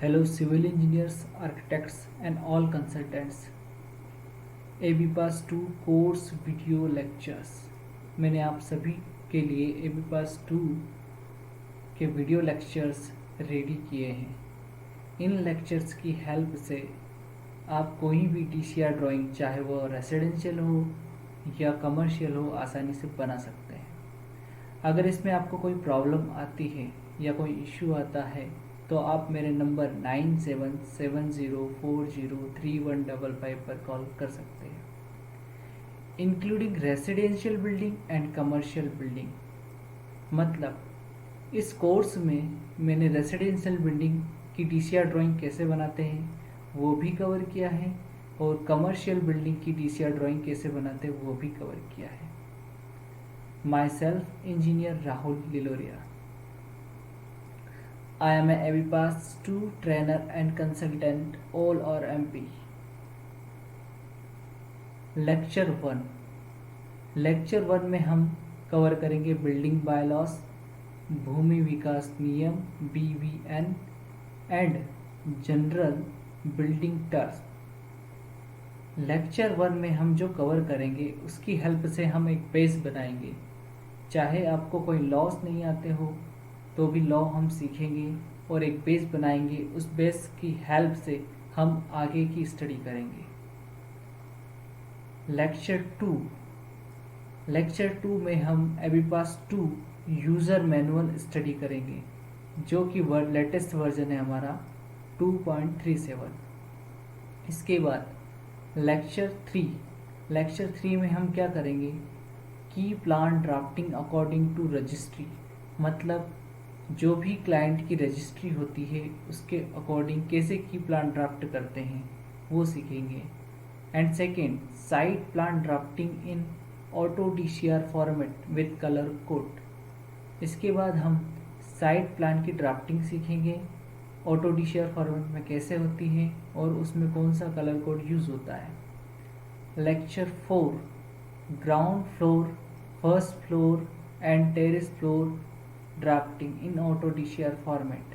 Hello civil engineers, architects and all consultants. ABPAS 2 course video lectures मैंने आप सभी के लिए ABPAS 2 के वीडियो लेक्चर्स रेडी किए हैं। इन लेक्चर्स की हेल्प से आप कोई भी DCR ड्राइंग, चाहे वो रेसिडेंशियल हो या कमर्शियल हो, आसानी से बना सकते हैं। अगर इसमें आपको कोई प्रॉब्लम आती है या कोई इश्यू आता है तो आप मेरे नंबर 9770403155 पर कॉल कर सकते हैं। Including residential building and commercial building, मतलब इस कोर्स में मैंने रेसिडेंशियल बिल्डिंग की DCR ड्राइंग कैसे बनाते हैं वो भी कवर किया है और कमर्शियल बिल्डिंग की DCR ड्राइंग कैसे बनाते हैं वो भी कवर किया है। Myself, Engineer Rahul Liloria. I am a ABPAS 2 trainer and consultant, all or MP. Lecture 1 में हम कवर करेंगे बिल्डिंग बायलॉस, भूमि विकास नियम BVN and general building terms. Lecture 1 में हम जो कवर करेंगे उसकी हेल्प से हम एक बेस बनाएंगे। चाहे आपको कोई लॉस नहीं आते हो तो भी लॉ हम सीखेंगे और एक बेस बनाएंगे। उस बेस की हेल्प से हम आगे की स्टडी करेंगे। लेक्चर 2 में हम ABPAS 2 यूज़र मैनुअल स्टडी करेंगे, जो कि लेटेस्ट वर्जन है हमारा 2.37। इसके बाद लेक्चर 3 में हम क्या करेंगे की plan drafting according to registry, मतलब जो भी क्लाइंट की रजिस्ट्री होती है उसके अकॉर्डिंग कैसे की प्लान ड्राफ्ट करते हैं वो सीखेंगे। And second, site plan drafting in auto DCR format with colour code. इसके बाद हम साइट प्लान की ड्राफ्टिंग सीखेंगे, ऑटो DCR फॉर्मेट में कैसे होती है और उसमें कौन सा कलर कोड यूज़ होता है। Lecture 4, ground floor, first floor and terrace floor drafting in auto DCR format.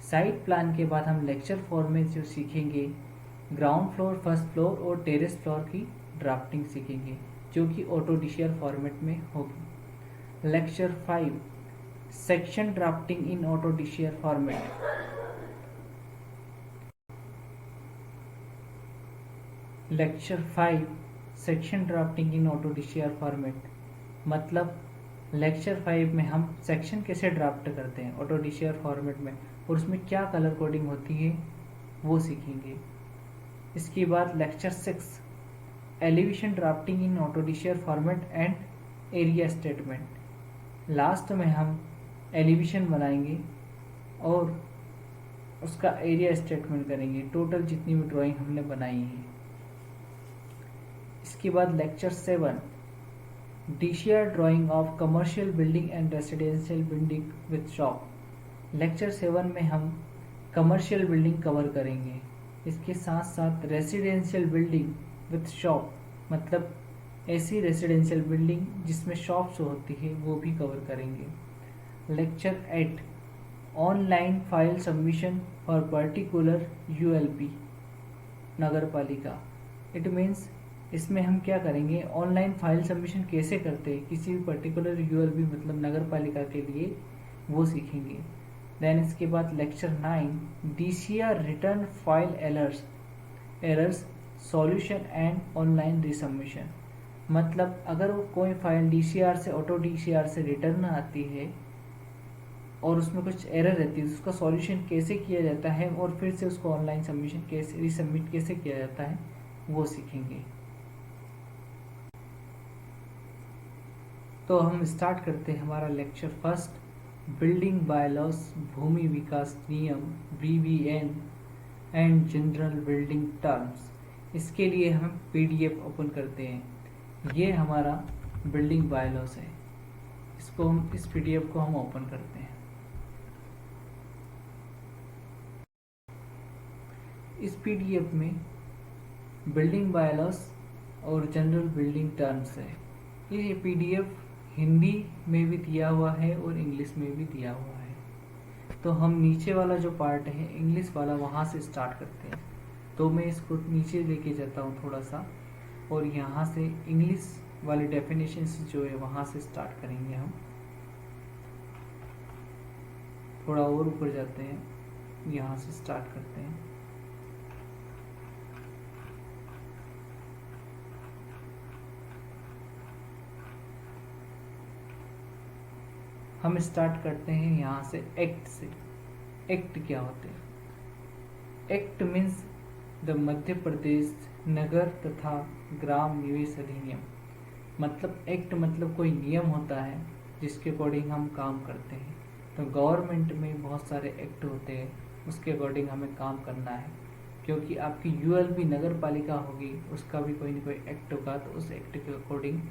Site plan के बाद हम लेक्चर 4 में जो सीखेंगे ग्राउंड फ्लोर, फर्स्ट फ्लोर और टेरेस फ्लोर की ड्राफ्टिंग सीखेंगे, जो कि ऑटो DCR फॉर्मेट में होगी। Lecture 5, section drafting in auto DCR format. Lecture 5, section drafting in auto DCR format, मतलब लेक्चर 5 में हम सेक्शन कैसे ड्राफ्ट करते हैं ऑटो DCR फॉर्मेट में और उसमें क्या कलर कोडिंग होती है वो सीखेंगे। इसके बाद lecture 6, elevation drafting in auto DCR format and area statement. Last में हम एलिवेशन बनाएंगे और उसका एरिया स्टेटमेंट करेंगे, टोटल जितनी भी ड्राइंग हमने बनाई है। इसके बाद lecture 7, DCR drying of commercial building and residential building with shop. Lecture 7 में हम कमर्शियल बिल्डिंग कवर करेंगे, इसके साथ साथ रेसिडेंशियल बिल्डिंग विद शॉप, मतलब ऐसी रेसिडेंशियल बिल्डिंग जिसमें शॉप्स होती है वो भी कवर करेंगे। Lecture 8, online file submission for particular ULP नगर पालिका। इट मीन्स इसमें हम क्या करेंगे, ऑनलाइन फाइल सबमिशन कैसे करते हैं किसी भी पर्टिकुलर ULP मतलब नगर पालिका के लिए, वो सीखेंगे। देन इसके बाद lecture 9, DCR return file errors solution and online resubmission, मतलब अगर वो कोई फाइल DCR से ऑटो DCR से रिटर्न आती है और उसमें कुछ एरर रहती है, उसका सॉल्यूशन कैसे किया जाता है और फिर से उसको ऑनलाइन सबमिशन कैसे रिसबमिट कैसे किया जाता है वो सीखेंगे। तो हम स्टार्ट करते हैं हमारा लेक्चर 1, बिल्डिंग बायलॉस, भूमि विकास नियम BVN and general building terms. इसके लिए हम PDF ओपन करते हैं। ये हमारा बिल्डिंग बायलॉस है, इस PDF को हम ओपन करते हैं। इस PDF में बिल्डिंग बायलॉस और जनरल बिल्डिंग टर्म्स है। ये PDF हिंदी में भी दिया हुआ है और इंग्लिश में भी दिया हुआ है। तो हम नीचे वाला जो पार्ट है इंग्लिश वाला वहाँ से स्टार्ट करते हैं। तो मैं इसको नीचे लेके जाता हूँ थोड़ा सा, और यहाँ से इंग्लिश वाली डेफिनेशन जो है वहाँ से स्टार्ट करेंगे हम। थोड़ा और ऊपर जाते हैं, यहाँ से स्टार्ट करते हैं। हम स्टार्ट करते हैं यहाँ से एक्ट से। एक्ट क्या होते हैं? Act means the Madhya Pradesh नगर तथा ग्राम निवेश अधिनियम। मतलब एक्ट मतलब कोई नियम होता है जिसके अकॉर्डिंग हम काम करते हैं। तो गवर्नमेंट में बहुत सारे एक्ट होते हैं, उसके अकॉर्डिंग हमें काम करना है। क्योंकि आपकी यूएलबी नगर पालिका होगी, उसका भी कोई ना कोई एक्ट होगा, तो उस एक्ट के अकॉर्डिंग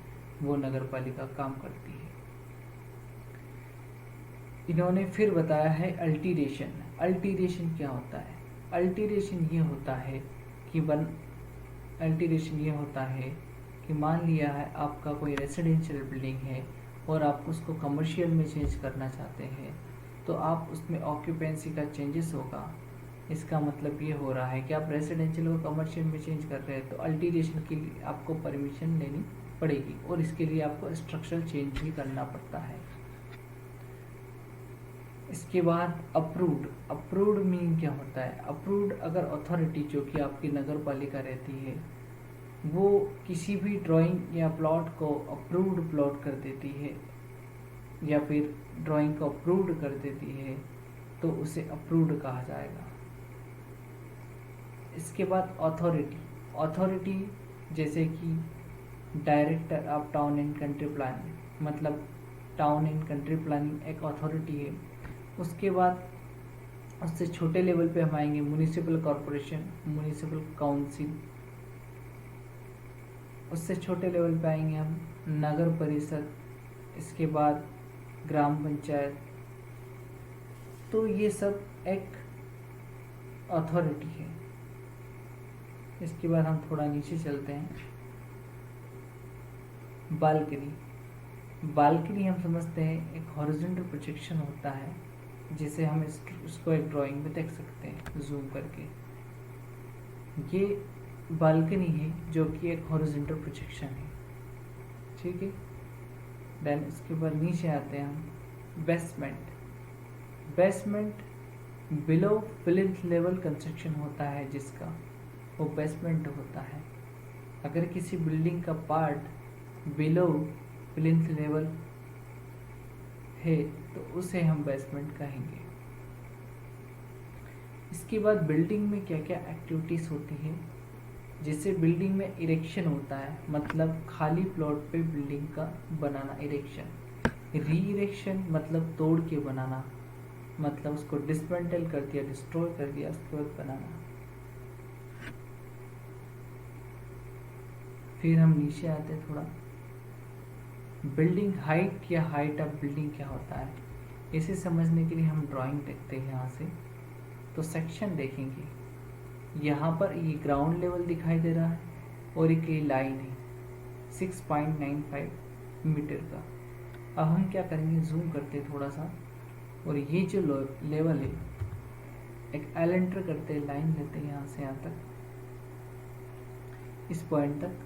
वो नगर पालिका काम करती है। इन्होंने फिर बताया है अल्टीरेशन। अल्टीरेशन क्या होता है? अल्टीरेशन ये होता है कि अल्टीरेशन ये होता है कि मान लिया है आपका कोई रेसिडेंशियल बिल्डिंग है और आप उसको कमर्शियल में चेंज करना चाहते हैं, तो आप उसमें ऑक्यूपेंसी का चेंजेस होगा। इसका मतलब ये हो रहा है कि आप रेसिडेंशियल को कमर्शियल में चेंज कर रहे हैं, तो अल्टीरेशन के लिए आपको परमिशन लेनी पड़ेगी और इसके लिए आपको स्ट्रक्चरल चेंज भी करना पड़ता है। इसके बाद अप्रूव्ड। अप्रूव्ड मीनिंग क्या होता है? अप्रूव्ड अगर अथॉरिटी जो कि आपकी नगर पालिका रहती है वो किसी भी ड्राइंग या प्लॉट को अप्रूव्ड प्लॉट कर देती है या फिर ड्राइंग को अप्रूव्ड कर देती है, तो उसे अप्रूव्ड कहा जाएगा। इसके बाद अथॉरिटी। अथॉरिटी जैसे कि director of town and country planning, मतलब टाउन एंड कंट्री प्लानिंग एक अथॉरिटी है। उसके बाद उससे छोटे लेवल पे हम आएंगे म्युनिसिपल कॉरपोरेशन, म्युनिसिपल काउंसिल। उससे छोटे लेवल पे आएंगे हम नगर परिषद, इसके बाद ग्राम पंचायत। तो ये सब एक अथॉरिटी है। इसके बाद हम थोड़ा नीचे चलते हैं। बालकनी। बालकनी हम समझते हैं एक हॉरिजॉन्टल प्रोजेक्शन होता है, जिसे हम इसको एक ड्राइंग में देख सकते हैं जूम करके। ये बालकनी है जो कि एक हॉरिजॉन्टल प्रोजेक्शन है, ठीक है। देन इसके बाद नीचे आते हैं हम basement. Basement below plinth level construction होता है जिसका, वो बेसमेंट होता है। अगर किसी बिल्डिंग का पार्ट बिलो प्लिंथ लेवल है तो उसे हम बेसमेंट कहेंगे। इसके बाद बिल्डिंग में क्या क्या एक्टिविटीज होती है, जैसे बिल्डिंग में इरेक्शन होता है, मतलब खाली प्लॉट पे बिल्डिंग का बनाना इरेक्शन। री इरेक्शन मतलब तोड़ के बनाना, मतलब उसको डिसमेंटल कर दिया, डिस्ट्रॉय कर दिया, उसके बाद बनाना। फिर हम नीचे आते हैं थोड़ा। बिल्डिंग हाइट या हाइट ऑफ बिल्डिंग क्या होता है, इसे समझने के लिए हम ड्राइंग देखते हैं यहाँ से। तो सेक्शन देखेंगे, यहाँ पर ये ग्राउंड लेवल दिखाई दे रहा है और एक ये लाइन है 6.95 मीटर का। अब हम क्या करेंगे, जूम करते हैं थोड़ा सा, और ये जो लेवल है एक एल एंटर करते हैं, लाइन लेते हैं यहाँ से यहाँ तक, इस पॉइंट तक।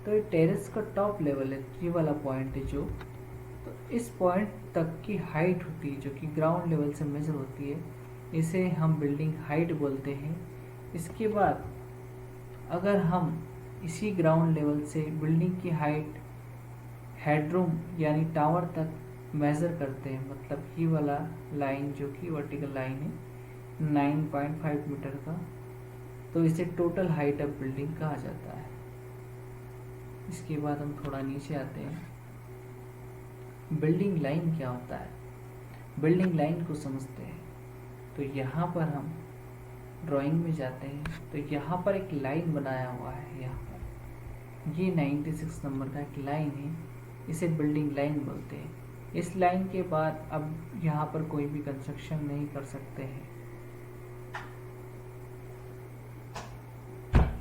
तो ये टेरेस का टॉप लेवल है, ये वाला पॉइंट है जो, तो इस पॉइंट तक की हाइट होती है जो कि ग्राउंड लेवल से मेजर होती है, इसे हम बिल्डिंग हाइट बोलते हैं। इसके बाद अगर हम इसी ग्राउंड लेवल से बिल्डिंग की हाइट हेडरूम यानी टावर तक मेज़र करते हैं, मतलब ये वाला लाइन जो कि वर्टिकल लाइन है 9.5 मीटर का, तो इसे टोटल हाइट ऑफ बिल्डिंग कहा जाता है। इसके बाद हम थोड़ा नीचे आते हैं। बिल्डिंग लाइन क्या होता है, बिल्डिंग लाइन को समझते हैं। तो यहाँ पर हम ड्राइंग में जाते हैं, तो यहाँ पर एक लाइन बनाया हुआ है, यहाँ पर ये 96 नंबर का एक लाइन है, इसे बिल्डिंग लाइन बोलते हैं। इस लाइन के बाद अब यहाँ पर कोई भी कंस्ट्रक्शन नहीं कर सकते हैं।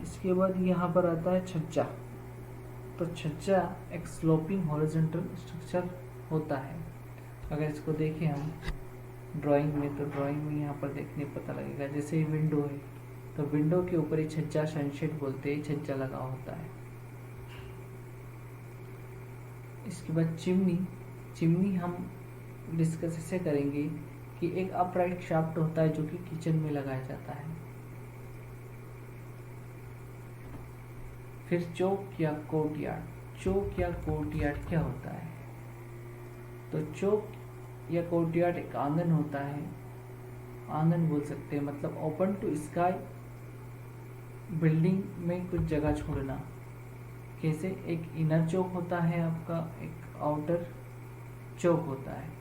इसके बाद यहाँ पर आता है छज्जा। तो छज्जा एक स्लोपिंग हॉरिजॉन्टल स्ट्रक्चर होता है। अगर इसको देखें हम, ड्राइंग में, तो ड्राइंग में यहाँ पर देखने पता लगेगा। जैसे विंडो है तो विंडो के ऊपर ही छज्जा, सनशेड बोलते हैं, छज्जा लगा होता है। इसके बाद चिमनी। चिमनी हम डिस्कस ऐसे करेंगे कि एक अपराइट शाफ्ट होता है जो कि किचन में लगाया जाता है। फिर चौक या कोर्टयार्ड। चौक या कोर्टयार्ड क्या होता है? तो चौक या कोर्टयार्ड एक आंगन होता है, आंगन बोल सकते हैं, मतलब ओपन टू स्काई बिल्डिंग में कुछ जगह छोड़ना। कैसे? एक इनर चौक होता है आपका, एक आउटर चौक होता है।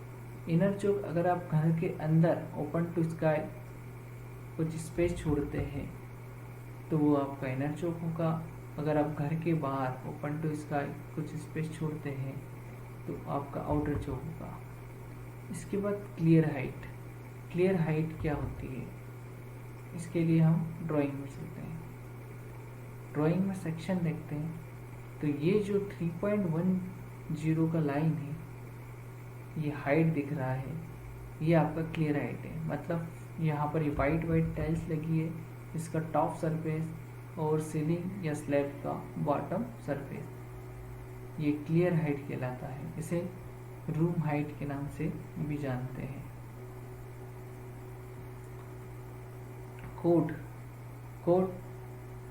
इनर चौक अगर आप घर के अंदर ओपन टू स्काई कुछ स्पेस छोड़ते हैं तो वो आपका इनर चौक होगा। अगर आप घर के बाहर ओपन टू स्काई कुछ स्पेस छोड़ते हैं तो आपका आउटर चौक होगा। इसके बाद क्लियर हाइट। क्लियर हाइट क्या होती है? इसके लिए हम ड्राइंग में चलते हैं। ड्राइंग में सेक्शन देखते हैं तो ये जो 3.10 का लाइन है, ये हाइट दिख रहा है, ये आपका क्लियर हाइट है। मतलब यहाँ पर ये वाइट टाइल्स लगी है, इसका टॉप सरफेस और सीलिंग या स्लैब का बॉटम सरफेस, ये क्लियर हाइट कहलाता है। इसे रूम हाइट के नाम से भी जानते हैं। कोड। कोड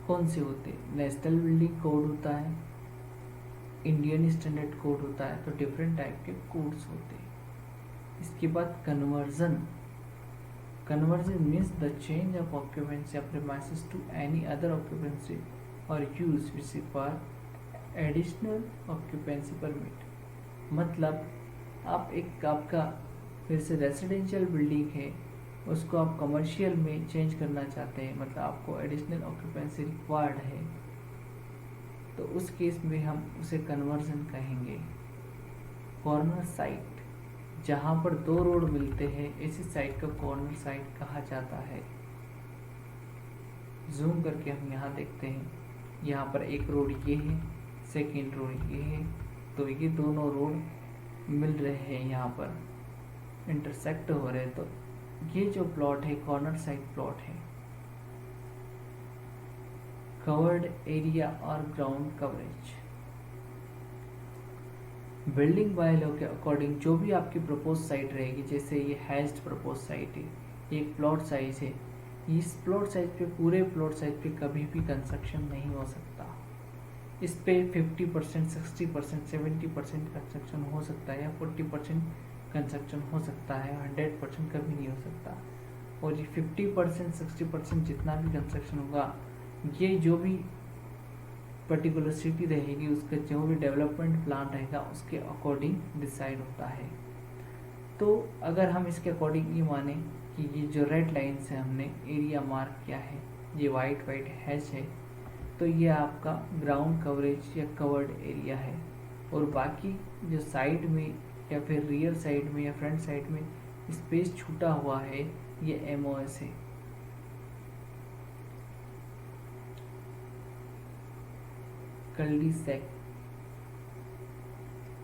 कौन से होते हैं? नेशनल बिल्डिंग कोड होता है, इंडियन स्टैंडर्ड कोड होता है, तो डिफरेंट टाइप के कोड्स होते हैं। इसके बाद conversion. Conversion means the change of occupancy of premises to any other occupancy or use which require additional occupancy permit. मतलब आप एक आपका फिर से रेजिडेंशियल बिल्डिंग है, उसको आप कमर्शियल में चेंज करना चाहते हैं, मतलब आपको एडिशनल ऑक्यूपेंसी रिक्वायर्ड है, तो उस केस में हम उसे कन्वर्जन कहेंगे। कॉर्नर साइट, जहाँ पर दो रोड मिलते हैं ऐसी साइट का कॉर्नर साइट कहा जाता है। जूम करके हम यहाँ देखते हैं, यहाँ पर एक रोड ये है, सेकेंड रोड ये है, तो ये दोनों रोड मिल रहे हैं, यहाँ पर इंटरसेक्ट हो रहे हैं, तो ये जो प्लॉट है कॉर्नर साइट प्लॉट है। कवर्ड एरिया और ground coverage. Building by law के अकॉर्डिंग जो भी आपकी प्रपोज साइट रहेगी, जैसे ये हैज्ड प्रपोज साइट है, एक प्लॉट साइज है, इस प्लॉट साइज पे, पूरे प्लॉट साइज पे कभी भी कंस्ट्रक्शन नहीं हो सकता। इस पे 50%, 60%, 70% कंस्ट्रक्शन हो सकता है, या 40% कंस्ट्रक्शन हो सकता है, 100% कभी नहीं हो सकता। और ये 50%, 60% जितना भी कंस्ट्रक्शन होगा, ये जो भी पर्टिकुलर सिटी रहेगी, उसका जो भी डेवलपमेंट प्लान रहेगा उसके अकॉर्डिंग डिसाइड होता है। तो अगर हम इसके अकॉर्डिंग ये माने कि ये जो रेड लाइन से हमने एरिया मार्क किया है, ये वाइट हैश है, तो ये आपका ग्राउंड कवरेज या कवर्ड एरिया है। और बाकी जो साइड में या फिर रियर साइड में या फ्रंट साइड में स्पेस छूटा हुआ है, ये एमओएस है। cul-de-sac.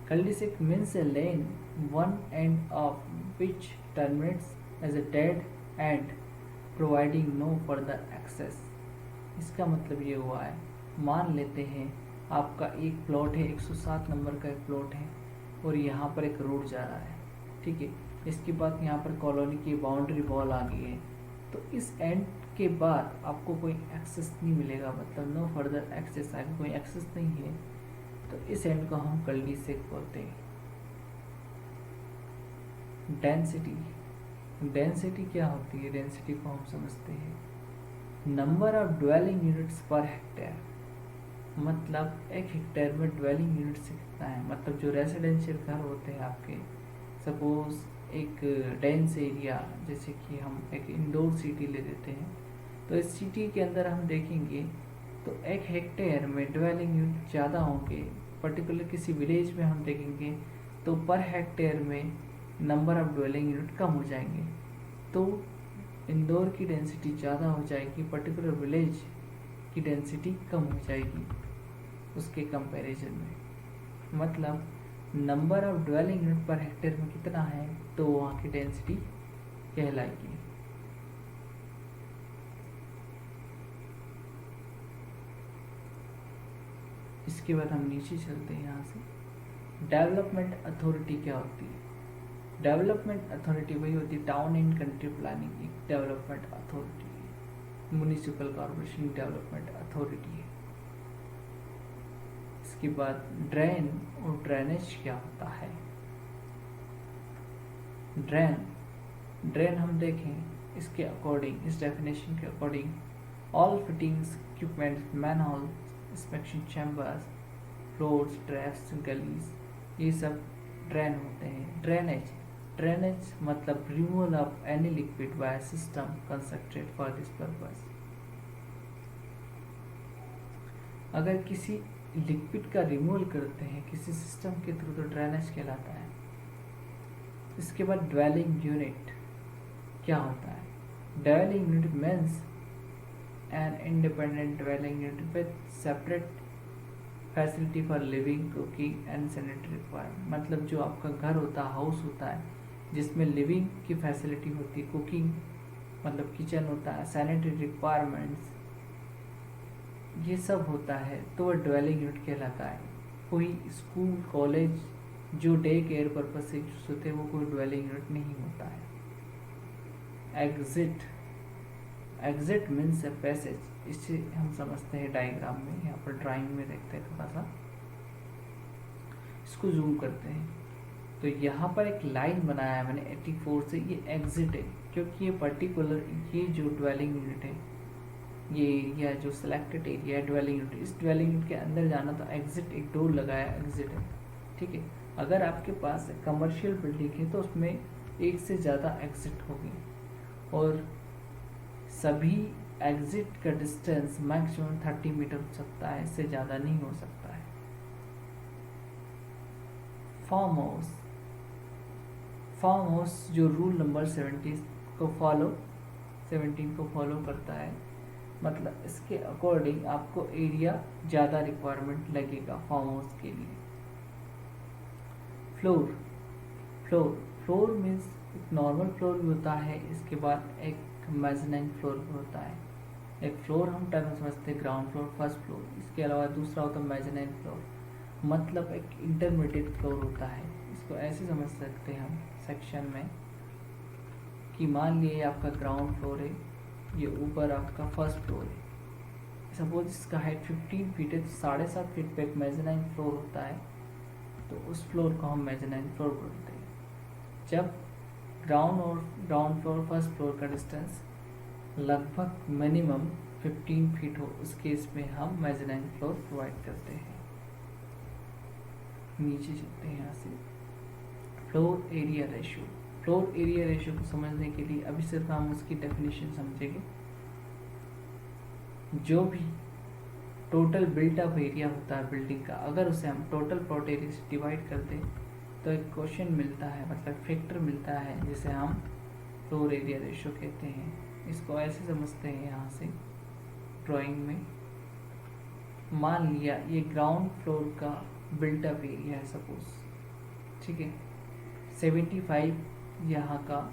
Cul-de-sac means a lane, one end of which terminates as a dead end, providing no further access. इसका मतलब ये हुआ है, मान लेते हैं आपका एक प्लॉट है, 107 नंबर का एक प्लॉट है, और यहाँ पर एक रोड जा रहा है, ठीक है। इसके बाद यहाँ पर कॉलोनी की बाउंड्री वॉल आ गई है, तो इस एंड के बाद आपको कोई एक्सेस नहीं मिलेगा, मतलब नो फर्दर एक्सेस, आगे कोई एक्सेस नहीं है, तो इस एंड को हम cul-de-sac बोलते हैं। डेंसिटी। डेंसिटी क्या होती है? डेंसिटी को हम समझते हैं number of dwelling units per hectare. मतलब एक हेक्टेयर में ड्वेलिंग यूनिट्स कितना है, मतलब जो रेजिडेंशियल घर होते हैं आपके, सपोज एक डेंस एरिया, जैसे कि हम एक इंडोर सिटी ले लेते हैं, तो इस सिटी के अंदर हम देखेंगे तो एक हेक्टेयर में ड्वेलिंग यूनिट ज़्यादा होंगे। पर्टिकुलर किसी विलेज में हम देखेंगे तो पर हेक्टेयर में नंबर ऑफ ड्वेलिंग यूनिट कम हो जाएंगे, तो इंडोर की डेंसिटी ज़्यादा हो जाएगी, पर्टिकुलर विलेज की डेंसिटी कम हो जाएगी उसके कंपैरिजन में। मतलब number of dwelling unit per hectare में कितना है, तो वहाँ की डेंसिटी कहलाएगी। इसके बाद हम नीचे चलते हैं यहाँ से। डेवलपमेंट अथॉरिटी क्या होती है? डेवलपमेंट अथॉरिटी वही होती है, टाउन एंड कंट्री प्लानिंग एक डेवलपमेंट अथॉरिटी है, म्युनिसिपल कॉर्पोरेशन डेवलपमेंट अथॉरिटी है। इसके बाद ड्रेन और ड्रेनेज क्या होता है? ड्रेन हम देखें इसके अकॉर्डिंग, इस डेफिनेशन के according, all fittings, equipments, manhole, inspection chambers, roads, traps, gullies, ये सब ड्रेन होते हैं। ड्रेनेज मतलब removal of any liquid by system constructed for this purpose. अगर किसी लिक्विड का रिमूवल करते हैं किसी सिस्टम के थ्रू तो ड्रेनेज कहलाता है। इसके बाद ड्वेलिंग यूनिट क्या होता है? Dwelling unit means an independent dwelling unit with separate facility for living, cooking and sanitary requirement. मतलब जो आपका घर होता है, हाउस होता है, जिसमें लिविंग की फैसिलिटी होती है, कुकिंग मतलब किचन होता है, सैनिटरी रिक्वायरमेंट्स ये सब होता है, तो वह ड्वेलिंग यूनिट कहलाता है। कोई स्कूल कॉलेज जो डे केयर पर्पज से यूज होते हैं वो कोई ड्वेलिंग यूनिट नहीं होता है। एग्जिट मीन्स ए पैसेज, इसे हम समझते हैं डायग्राम में, यहाँ पर ड्राइंग में देखते हैं थोड़ा सा, इसको जूम करते हैं तो यहाँ पर एक लाइन बनाया है मैंने 84 से, ये एग्जिट है क्योंकि ये पर्टिकुलर ये जो ड्वेलिंग यूनिट है, ये एरिया जो सिलेक्टेड एरिया है ड्वेलिंग यूनिट, इस ड्वेलिंग यूनिट के अंदर जाना तो एग्जिट, एक डोर लगाया एग्जिट है, ठीक है। अगर आपके पास कमर्शियल बिल्डिंग है तो उसमें एक से ज़्यादा एग्जिट होगी और सभी एग्जिट का डिस्टेंस मैक्सिमम 30 मीटर हो सकता है, इससे ज़्यादा नहीं हो सकता है। फार्म हाउस जो रूल नंबर 17 को फॉलो करता है, मतलब इसके अकॉर्डिंग आपको एरिया ज़्यादा रिक्वायरमेंट लगेगा फार्म हाउस के लिए। फ्लोर मीन्स एक नॉर्मल फ्लोर भी होता है, इसके बाद एक मेज़नाइन फ्लोर भी होता है। एक फ्लोर हम टर्म समझते हैं ग्राउंड फ्लोर, फर्स्ट फ्लोर, इसके अलावा दूसरा होता है मेज़नाइन फ्लोर, मतलब एक इंटरमीडिएट फ्लोर होता है। इसको ऐसे समझ सकते हैं हम सेक्शन में कि मान लिए आपका ग्राउंड फ्लोर है, ये ऊपर आपका फर्स्ट फ्लोर है, सपोज इसका हाइट 15 फीट है तो 7.5 फीट पे एक मेज़नाइन फ्लोर होता है, तो उस फ्लोर को हम मेज़नाइन फ्लोर बोलते हैं। जब ग्राउंड फ्लोर फर्स्ट फ्लोर का डिस्टेंस लगभग मिनिमम 15 फीट हो, उस केस में हम मेज़नाइन फ्लोर प्रोवाइड करते हैं। नीचे चलते हैं यहाँ से। फ्लोर एरिया रेशियो को समझने के लिए अभी सिर्फ हम उसकी डेफिनेशन समझेंगे। जो भी टोटल बिल्ट अप एरिया होता है बिल्डिंग का, अगर उसे हम टोटल प्लॉट एरिया से डिवाइड कर दें तो एक क्वेश्चन मिलता है, मतलब फैक्टर मिलता है, जिसे हम फ्लोर एरिया रेशियो कहते हैं। इसको ऐसे समझते हैं यहाँ से ड्राइंग में, मान लिया ये ग्राउंड फ्लोर का बिल्ट अप एरिया है सपोज, ठीक है, 75 यहाँ का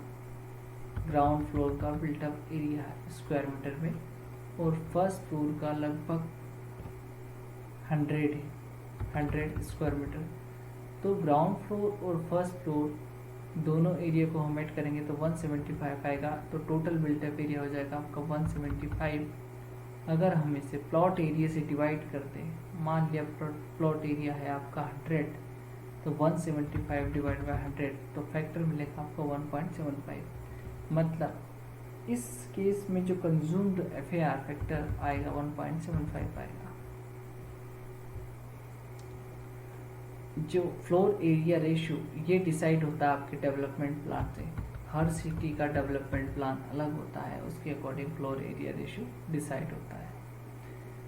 ग्राउंड फ्लोर का बिल्ट अप एरिया है स्क्वायर मीटर में, और फर्स्ट फ्लोर का लगभग 100 है, 100 स्क्वायर मीटर। तो ग्राउंड फ्लोर और फर्स्ट फ्लोर दोनों एरिया को हम ऐड करेंगे तो 175 आएगा, तो टोटल बिल्टअप एरिया हो जाएगा आपका 175। अगर हम इसे प्लॉट एरिया से डिवाइड करते हैं, मान लिया प्लॉट एरिया है आपका 100, तो 175 डिवाइड बाय 100, तो फैक्टर मिलेगा आपको 1.75। मतलब इस केस में जो कंज्यूम्ड FAR फैक्टर आएगा 1.75 आएगा। जो फ्लोर एरिया रेशियो ये डिसाइड होता है आपके डेवलपमेंट प्लान से। हर सिटी का डेवलपमेंट प्लान अलग होता है, उसके according floor area ratio decide होता है।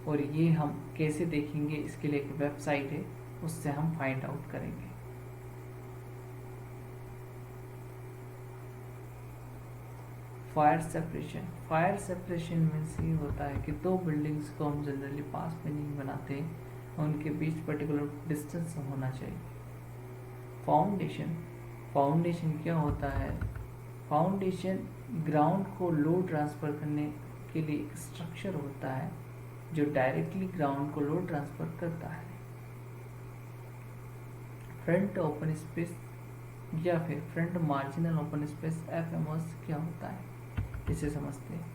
और ये हम कैसे देखेंगे, इसके लिए एक वेबसाइट है, उससे हम फाइंड आउट करेंगे। फायर सेपरेशन मीन्स ये होता है कि दो बिल्डिंग्स को हम जनरली पास में नहीं बनाते, उनके बीच पर्टिकुलर डिस्टेंस होना चाहिए। फाउंडेशन क्या होता है? फाउंडेशन ग्राउंड को लोड ट्रांसफ़र करने के लिए एक स्ट्रक्चर होता है जो डायरेक्टली ग्राउंड को लोड ट्रांसफ़र करता है। फ्रंट ओपन स्पेस या फिर front marginal open space FMOS क्या होता है, इसे समझते हैं।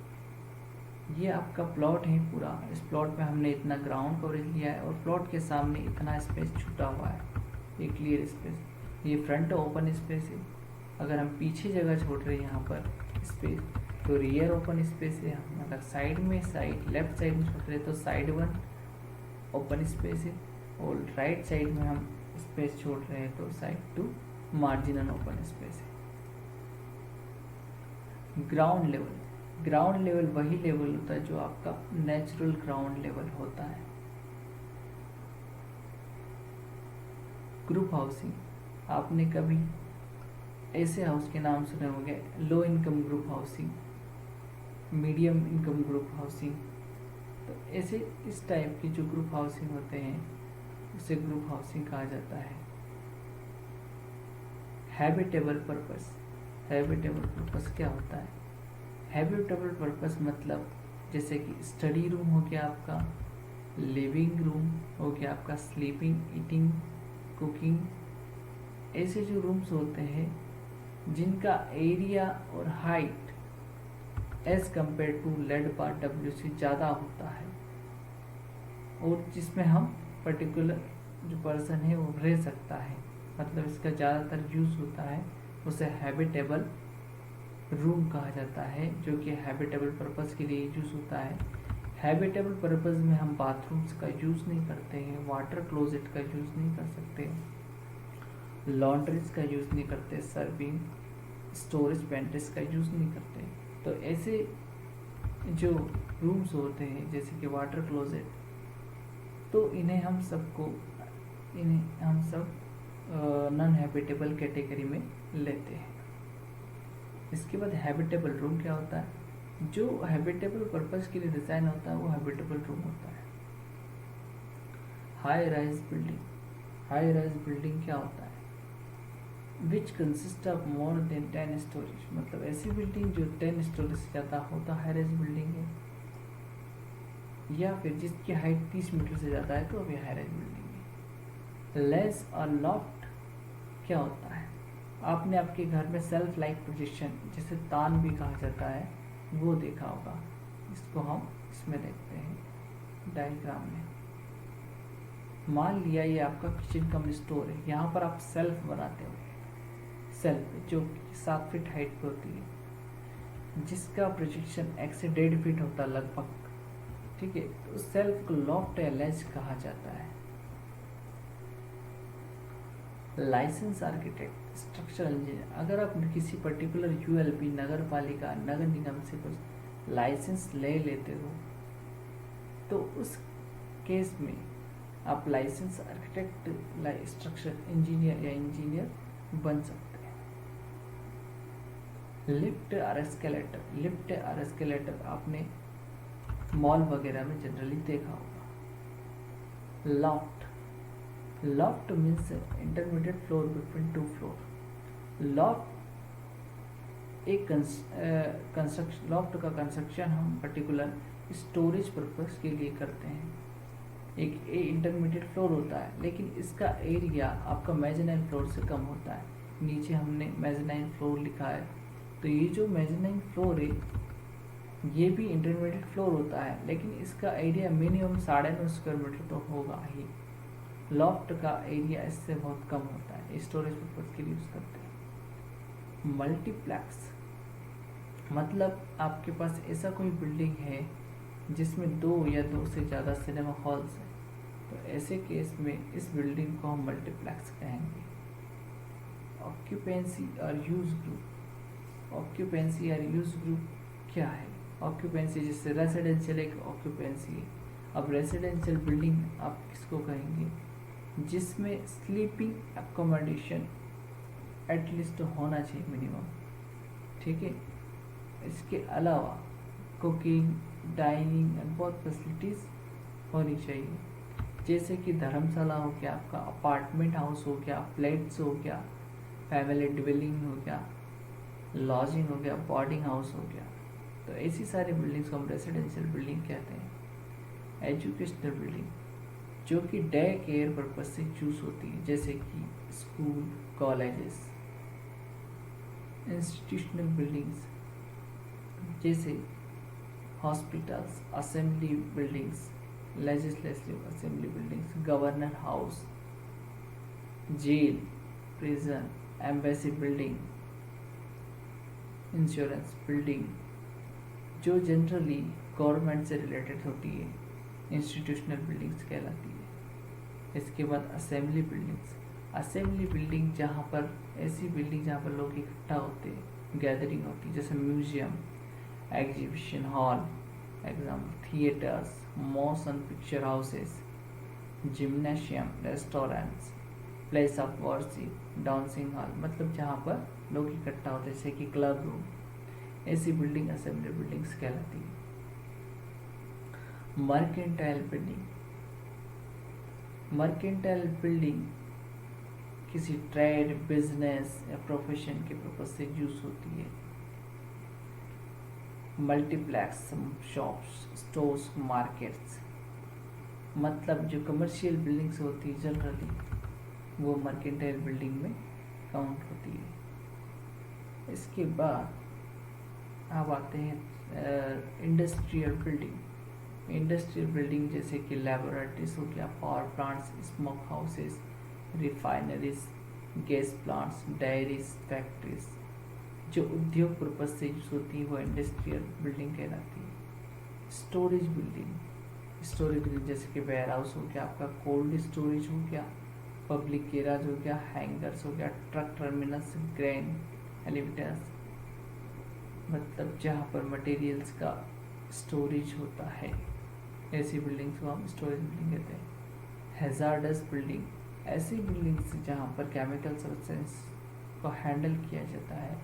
ये आपका प्लॉट है पूरा, इस प्लॉट में हमने इतना ग्राउंड कवरेज लिया है और प्लॉट के सामने इतना स्पेस छूटा हुआ है, ये क्लियर स्पेस, ये फ्रंट ओपन स्पेस है। अगर हम पीछे जगह छोड़ रहे हैं यहाँ पर स्पेस तो रियर ओपन स्पेस है। हम अगर साइड लेफ्ट साइड में छोड़ रहे हैं तो साइड 1 ओपन स्पेस है और राइट साइड में हम स्पेस छोड़ रहे हैं तो साइड 2 मार्जिनल ओपन स्पेस है। ग्राउंड लेवल वही लेवल होता है जो आपका नेचुरल ग्राउंड लेवल होता है। ग्रुप हाउसिंग, आपने कभी ऐसे हाउस के नाम सुने होंगे, low income group housing, medium income group housing. तो ऐसे इस टाइप की जो ग्रुप हाउसिंग होते हैं उसे ग्रुप हाउसिंग कहा जाता है। हैबिटेबल पर्पस क्या होता है? हैबिटेबल पर्पस मतलब जैसे कि स्टडी रूम हो गया आपका, लिविंग रूम हो गया आपका, स्लीपिंग, ईटिंग, कुकिंग, ऐसे जो रूम्स होते हैं जिनका एरिया और हाइट एज कंपेयर टू लेड बार डब्ल्यू से ज़्यादा होता है और जिसमें हम पर्टिकुलर जो पर्सन है वो रह सकता है, मतलब इसका ज़्यादातर यूज़ होता है, उसे हैबिटेबल रूम कहा जाता है, जो कि हैबिटेबल पर्पस के लिए यूज़ होता है। हैबिटेबल पर्पस में हम बाथरूम्स का यूज़ नहीं करते हैं, वाटर क्लोजेट का यूज़ नहीं कर सकते, लॉन्ड्रीज का यूज़ नहीं करते, सर्विंग, स्टोरेज पेंट्रीज का यूज़ नहीं करते। तो ऐसे जो रूम्स होते हैं जैसे कि वाटर क्लोजेट, तो इन्हें हम सब नॉन हैबिटेबल कैटेगरी में लेते हैं। इसके बाद हैबिटेबल रूम क्या होता है? जो हैबिटेबल पर्पस के लिए डिज़ाइन होता है वो हैबिटेबल रूम होता है। हाई राइज बिल्डिंग क्या होता है? Which consist of more than 10 stories, मतलब ऐसी बिल्डिंग जो 10 स्टोरी से ज़्यादा होता हाई राइज बिल्डिंग है, या फिर जिसकी हाइट 30 मीटर से ज़्यादा है तो अभी हाई राइज बिल्डिंग है। लेस और लॉफ्ट क्या होता है? आपने आपके घर में सेल्फ लाइट प्रोजेक्शन, जिसे तान भी कहा जाता है, वो देखा होगा। इसको हम इसमें देखते हैं डायग्राम में। मान लिया ये आपका किचन कम स्टोर है, यहाँ पर आप सेल्फ बनाते हो, सेल्फ जो 7 फीट हाइट पे होती है, जिसका प्रोजेक्शन 1 से 1.5 फीट होता है लगभग, ठीक है। तो सेल्फ को लॉफ्ट या लेज कहा जाता है। लाइसेंस आर्किटेक्ट, स्ट्रक्चरल इंजीनियर, अगर आप किसी पर्टिकुलर यूएलपी, नगर पालिका, नगर निगम से कुछ लाइसेंस ले लेते हो तो उस केस में आप लाइसेंस आर्किटेक्ट, स्ट्रक्चर इंजीनियर या इंजीनियर बन सकते हैं। लिफ्ट और एस्केलेटर आपने मॉल वगैरह में जनरली देखा होगा। Loft means intermediate floor between 2 floor. Loft का कंस्ट्रक्शन हम पर्टिकुलर स्टोरेज पर्पस के लिए करते हैं। एक इंटरमीडिएट फ्लोर होता है, लेकिन इसका एरिया आपका मेज़नाइन फ्लोर से कम होता है। नीचे हमने मेज़नाइन फ्लोर लिखा है, तो ये जो मेज़नाइन फ्लोर है ये भी इंटरमीडिएट फ्लोर होता है, लेकिन इसका एरिया मिनिमम 9.5 स्क्वायर मीटर तो होगा ही। लॉफ्ट का एरिया इससे बहुत कम होता है, स्टोरेज पर्पज के लिए यूज़ करते हैं। मल्टीप्लेक्स मतलब आपके पास ऐसा कोई बिल्डिंग है जिसमें 2 या 2 से ज़्यादा सिनेमा हॉल्स हैं, तो ऐसे केस में इस बिल्डिंग को हम मल्टीप्लेक्स कहेंगे। ऑक्यूपेंसी और यूज ग्रुप क्या है? ऑक्यूपेंसी जैसे रेसिडेंशियल एक ऑक्यूपेंसी है। अब रेसिडेंशियल बिल्डिंग आप किसको कहेंगे? जिसमें स्लीपिंग एकोमोडेशन एटलीस्ट होना चाहिए मिनिमम, ठीक है। इसके अलावा कुकिंग, डाइनिंग एंड बहुत फैसिलिटीज़ होनी चाहिए, जैसे कि धर्मशाला हो गया, आपका अपार्टमेंट हाउस हो गया, फ्लैट्स हो गया, फैमिली डिवेलिंग हो गया, लॉजिंग हो गया, बोर्डिंग हाउस हो गया। तो ऐसी सारी बिल्डिंग्स को हम रेसिडेंशियल बिल्डिंग कहते हैं। एजुकेशनल बिल्डिंग जो कि डे केयर पर्पज से यूज होती है, जैसे कि स्कूल, कॉलेजेस। इंस्टीट्यूशनल बिल्डिंग्स जैसे hospitals, assembly buildings, legislative assembly buildings, governor house, jail, prison, embassy building, insurance building जो जनरली गवर्नमेंट से रिलेटेड होती है, इंस्टीट्यूशनल बिल्डिंग्स कहलाती है। इसके बाद असेंबली बिल्डिंग्स। असेंबली बिल्डिंग जहाँ पर ऐसी बिल्डिंग जहाँ पर लोग इकट्ठा होते हैं, गैदरिंग होती है, जैसे museum, exhibition hall, example theatres, motion picture houses, gymnasium, restaurants, place of worship, dancing hall, मतलब जहाँ पर लोग इकट्ठा होते हैं, जैसे कि क्लब रूम। ऐसी बिल्डिंग असेंबली बिल्डिंग्स कहलाती है। Mercantile building. मर्केंटाइल बिल्डिंग किसी ट्रेड, बिजनेस या प्रोफेशन के पर्पज से यूज होती है। मल्टीप्लेक्स, शॉप्स, स्टोर्स, मार्केट्स, मतलब जो कमर्शियल बिल्डिंग्स होती है जनरली वो मर्केंटाइल बिल्डिंग में काउंट होती है। इसके बाद अब आते हैं इंडस्ट्रियल बिल्डिंग। इंडस्ट्रियल बिल्डिंग जैसे कि लेबोरेटरीज हो गया, power plants, smoke houses, refineries, gas plants, dairies, factories जो उद्योग पर्पज से यूज होती है वो इंडस्ट्रियल बिल्डिंग कहलाती है। Storage building. स्टोरेज बिल्डिंग जैसे कि वेयर हाउस हो गया, आपका कोल्ड स्टोरेज हो गया, पब्लिक गैराज हो गया, हैंगर्स हो गया, ट्रक टर्मिनल्स, ग्रेन एलिवेटर्स, मतलब जहाँ पर मटेरियल्स का स्टोरेज होता है। ऐसी बिल्डिंग्स को हम स्टोरेज बिल्डिंग कहते हैं। हैजार्डस बिल्डिंग, ऐसी बिल्डिंग्स जहाँ पर केमिकल सब्सटेंस को हैंडल किया जाता है,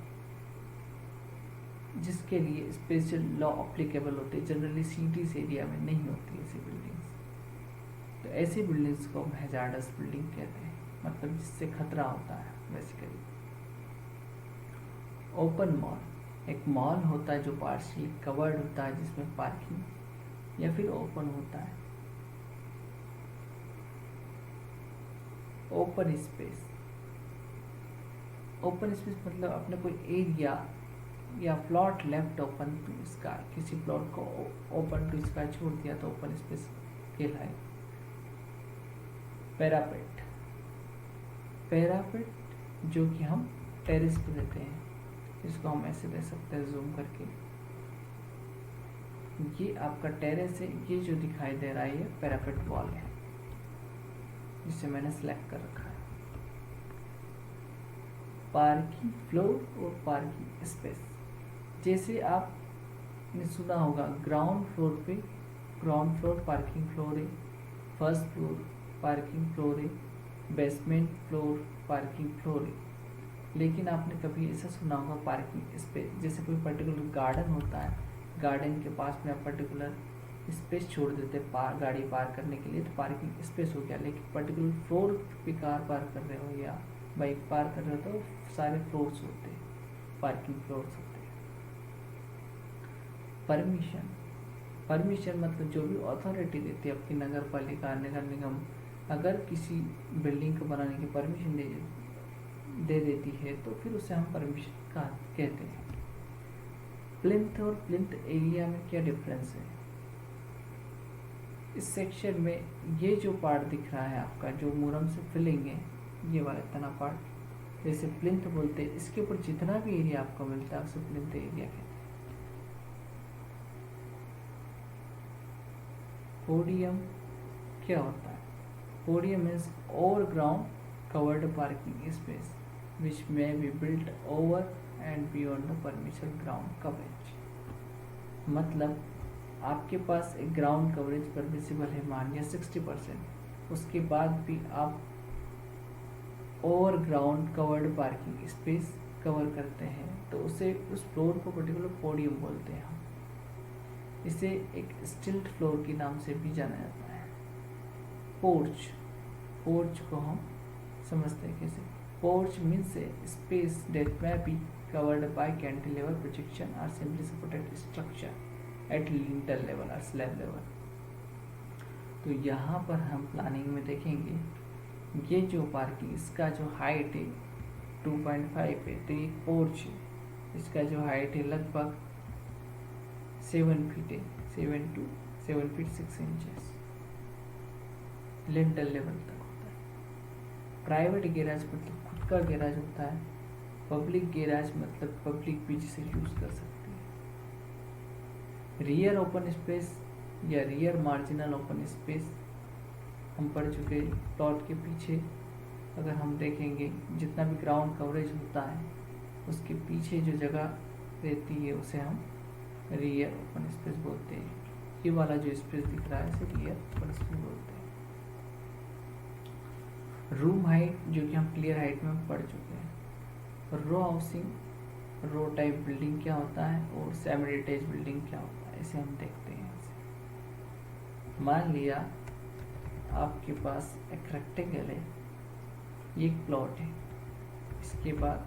जिसके लिए स्पेशल लॉ अप्लीकेबल होते हैं, जनरली सिटीज एरिया में नहीं होती ऐसी बिल्डिंग्स। तो ऐसी बिल्डिंग्स को हम हैजार्डस बिल्डिंग कहते हैं, मतलब जिससे खतरा होता है बेसिकली। ओपन मॉल, एक मॉल होता है जो पार्शियली कवर्ड होता है, जिसमें पार्किंग या फिर ओपन होता है। Open space. ओपन स्पेस मतलब अपने कोई एरिया या plot left open to sky, किसी प्लॉट को ओपन टू स्काई छोड़ दिया तो ओपन स्पेस कहलाए। पैरापेट। पैरापेट जो कि हम टेरेस पे देते हैं, इसको हम ऐसे दे सकते हैं जूम करके। ये आपका टेरेस है, ये जो दिखाई दे रहा है ये पैरापेट वॉल है, जिसे मैंने सिलेक्ट कर रखा है। पार्किंग फ्लोर और पार्किंग स्पेस, जैसे आपने सुना होगा ग्राउंड फ्लोर पे ग्राउंड फ्लोर पार्किंग फ्लोर है, फर्स्ट फ्लोर पार्किंग फ्लोर है, बेसमेंट फ्लोर पार्किंग फ्लोर है। लेकिन आपने कभी ऐसा सुना होगा पार्किंग स्पेस, जैसे कोई पर्टिकुलर गार्डन होता है, गार्डन के पास में आप पर्टिकुलर स्पेस छोड़ देते हैं गाड़ी पार्क करने के लिए, तो पार्किंग स्पेस हो गया। लेकिन पर्टिकुलर फ्लोर पे कार पार्क कर रहे हो या बाइक पार्क कर रहे हो तो सारे फ्लोर्स होते हैं, पार्किंग फ्लोर्स होते हैं। परमिशन। परमिशन मतलब जो भी अथॉरिटी देती है आपकी नगर पालिका, नगर निगम, अगर किसी बिल्डिंग को बनाने की परमिशन दे देती है तो फिर उसे हम परमिशन कहते हैं। प्लिंथ और प्लिंथ एरिया में क्या डिफरेंस है? इस सेक्शन में ये जो पार्ट दिख रहा है आपका, जो मुरम से फिलिंग है, ये वाला इतना पार्ट, जैसे प्लिंथ बोलते हैं, इसके ऊपर जितना भी एरिया आपको मिलता है उसे प्लिंथ एरिया कहते हैं। पोडियम क्या होता है? Podium is over ground covered parking space which may be built over and beyond the permission ground coverage। मतलब आपके पास एक ग्राउंड कवरेज परमिसिबल है मान लिया 60%, उसके बाद भी आप over ground covered parking space cover करते हैं तो उसे उस फ्लोर को पर्टिकुलर पोडियम बोलते हैं हम। इसे एक स्टिल्ट फ्लोर के नाम से भी जाना जाता है। पोर्च। पोर्च को हम समझते हैं कैसे? Porch means a space that may be covered by cantilever projection or simply supported structure at lintel level or slab level. तो यहाँ पर हम प्लानिंग में देखेंगे ये जो पार्किंग इसका जो हाइट है 2.5 है, तो ये पोर्च है, इसका जो हाइट है लगभग 7 फीट है, 7 फीट 6 इंचेस लिंटल लेवल तक होता है। प्राइवेट गैराज मतलब खुद का गैराज होता है, पब्लिक गैराज मतलब पब्लिक भी जिसे यूज कर सकती है। रियर ओपन स्पेस या रियर मार्जिनल ओपन स्पेस हम पढ़ चुके। प्लॉट के पीछे अगर हम देखेंगे जितना भी ग्राउंड कवरेज होता है उसके पीछे जो जगह रहती है उसे हम रियर ओपन स्पेस बोलते हैं। ये वाला जो स्पेस दिख रहा है इसे रियर ओपन स्पेस बोलते हैं। रूम हाइट जो कि हम क्लियर हाइट में पढ़ चुके हैं। रो हाउसिंग, रो टाइप बिल्डिंग क्या होता है और सेमी डिटेच बिल्डिंग क्या होता है, इसे हम देखते हैं। मान लिया आपके पास एक रेक्टेंगल है, ये एक प्लॉट है, इसके बाद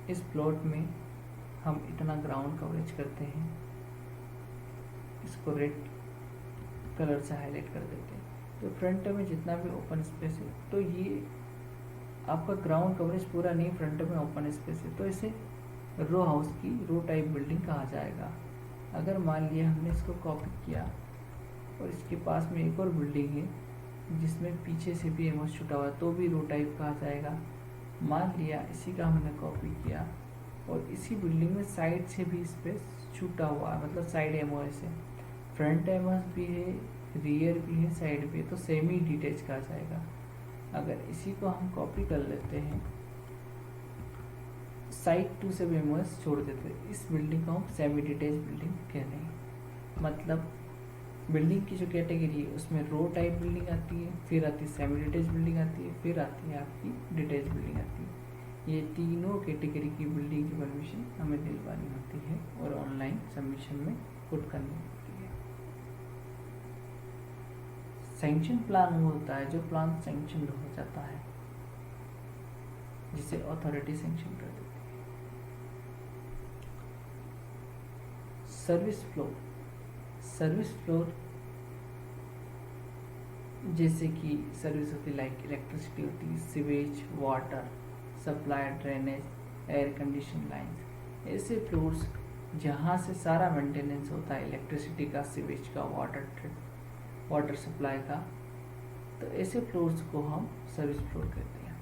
इस प्लॉट में हम इतना ग्राउंड कवरेज करते हैं, इसको रेड कलर से हाईलाइट कर देते हैं। तो फ्रंट में जितना भी ओपन स्पेस है तो ये आपका ग्राउंड कवरेज पूरा नहीं, फ्रंट में ओपन स्पेस है, तो इसे रो हाउस की रो टाइप बिल्डिंग कहा जाएगा। अगर मान लिया हमने इसको कॉपी किया और इसके पास में एक और बिल्डिंग है जिसमें पीछे से भी एमओएस छुटा हुआ तो भी रो टाइप कहा जाएगा। मान लिया इसी का हमने कॉपी किया और इसी बिल्डिंग में साइड से भी स्पेस छूटा हुआ है, मतलब साइड एमओएस है, फ्रंट एमओएस भी है, रियर भी है, साइड भी है, तो सेमी डिटेच कहा जाएगा। अगर इसी को हम कॉपी कर लेते हैं, साइड टू से भी एमओएस छोड़ देते हैं, इस बिल्डिंग को हम सेमी डिटेच बिल्डिंग कह रहे हैं। मतलब बिल्डिंग की जो कैटेगरी है उसमें रो टाइप बिल्डिंग आती है, फिर आती है सेमी डिटेच बिल्डिंग आती है, फिर आती है आपकी डिटेच बिल्डिंग आती है। ये तीनों कैटेगरी की बिल्डिंग की परमिशन हमें दिलवानी होती है और ऑनलाइन सबमिशन में पुट करनी होती है। सैंक्शन प्लान वो होता है जो प्लान सैंक्शन हो जाता है, जिसे अथॉरिटी सैंक्शन कर देती है। सर्विस फ्लोर, सर्विस फ्लोर जैसे कि सर्विस होती है लाइक इलेक्ट्रिसिटी होती है, sewage, water supply, drainage, air condition lines, ऐसे फ्लोर्स जहाँ से सारा मेंटेनेंस होता है इलेक्ट्रिसिटी का, सीवेज का, वाटर सप्लाई का, तो ऐसे फ्लोर्स को हम सर्विस फ्लोर कहते हैं।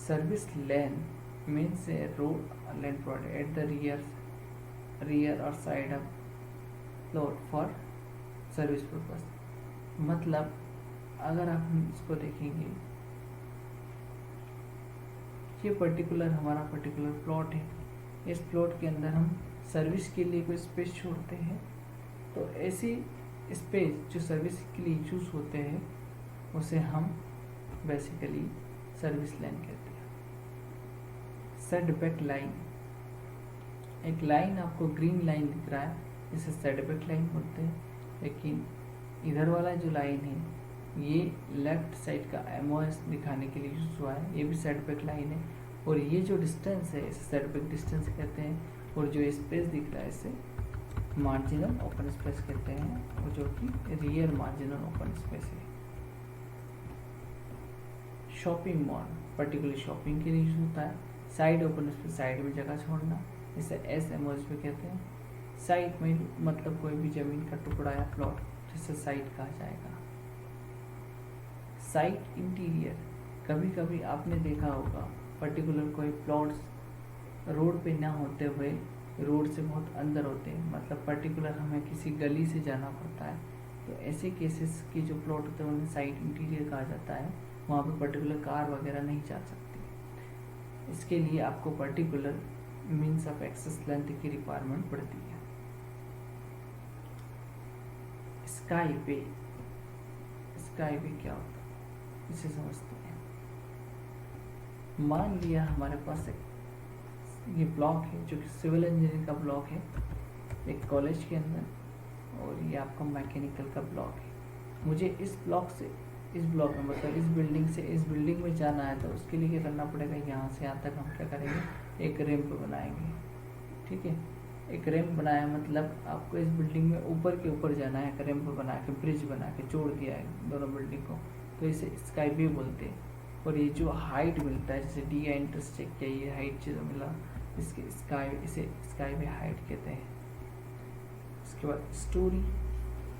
Service lane means a road lane provided at the rear or side of plot for service purpose. मतलब अगर आप इसको देखेंगे, ये पर्टिकुलर हमारा पर्टिकुलर प्लॉट है, इस प्लॉट के अंदर हम सर्विस के लिए कोई स्पेस छोड़ते हैं, तो ऐसी स्पेस जो सर्विस के लिए यूज होते हैं उसे हम बेसिकली सर्विस लाइन कहते हैं। सेटबैक लाइन, एक लाइन आपको ग्रीन लाइन दिख रहा है, इसे सेटबैक लाइन बोलते हैं, लेकिन इधर वाला जो लाइन है ये लेफ्ट साइड का एमओएस दिखाने के लिए यूज हुआ है, ये भी सेटबैक लाइन है। और ये जो डिस्टेंस है इसे सेटबैक डिस्टेंस कहते हैं, और जो स्पेस दिख रहा है इसे मार्जिनल ओपन स्पेस कहते हैं, और जो कि रियर मार्जिनल ओपन स्पेस है। शॉपिंग मॉल पर्टिकुलर शॉपिंग के लिए यूज होता है। साइड ओपन स्पेस, साइड में जगह छोड़ना, इसे एस एमओएस भी कहते हैं। साइड में मतलब कोई भी जमीन का टुकड़ा या प्लॉट जिसे साइट कहा जाएगा। साइट इंटीरियर, कभी कभी आपने देखा होगा पर्टिकुलर कोई प्लॉट्स रोड पे ना होते हुए रोड से बहुत अंदर होते हैं, मतलब पर्टिकुलर हमें किसी गली से जाना पड़ता है, तो ऐसे केसेस के जो प्लॉट होते हैं उन्हें साइट इंटीरियर कहा जाता है। वहाँ पे पर्टिकुलर कार वगैरह नहीं जा सकती, इसके लिए आपको particular means of axis length की रिक्वायरमेंट पड़ती है। स्काई वे, स्काई वे क्या होता है इसे समझते हैं। मान लिया हमारे पास एक ये ब्लॉक है जो कि सिविल इंजीनियरिंग का ब्लॉक है एक कॉलेज के अंदर, और ये आपका मैकेनिकल का ब्लॉक है। मुझे इस ब्लॉक से इस ब्लॉक में, मतलब इस बिल्डिंग से इस बिल्डिंग में जाना है तो उसके लिए क्या करना पड़ेगा, यहाँ से यहाँ तक हम क्या करेंगे, एक रैंप बनाएंगे। ठीक है, एक रैंप बनाया मतलब आपको इस बिल्डिंग में ऊपर के ऊपर जाना है, एक रैंप बना के ब्रिज बना के जोड़ दिया है दोनों बिल्डिंग को, तो इसे स्काई वे बोलते हैं। और ये जो हाइट मिलता है, जैसे डी आई इंटरेस्ट चेक किया, ये हाइट जो मिला इसके इसे स्काई वे हाइट कहते हैं। इसके बाद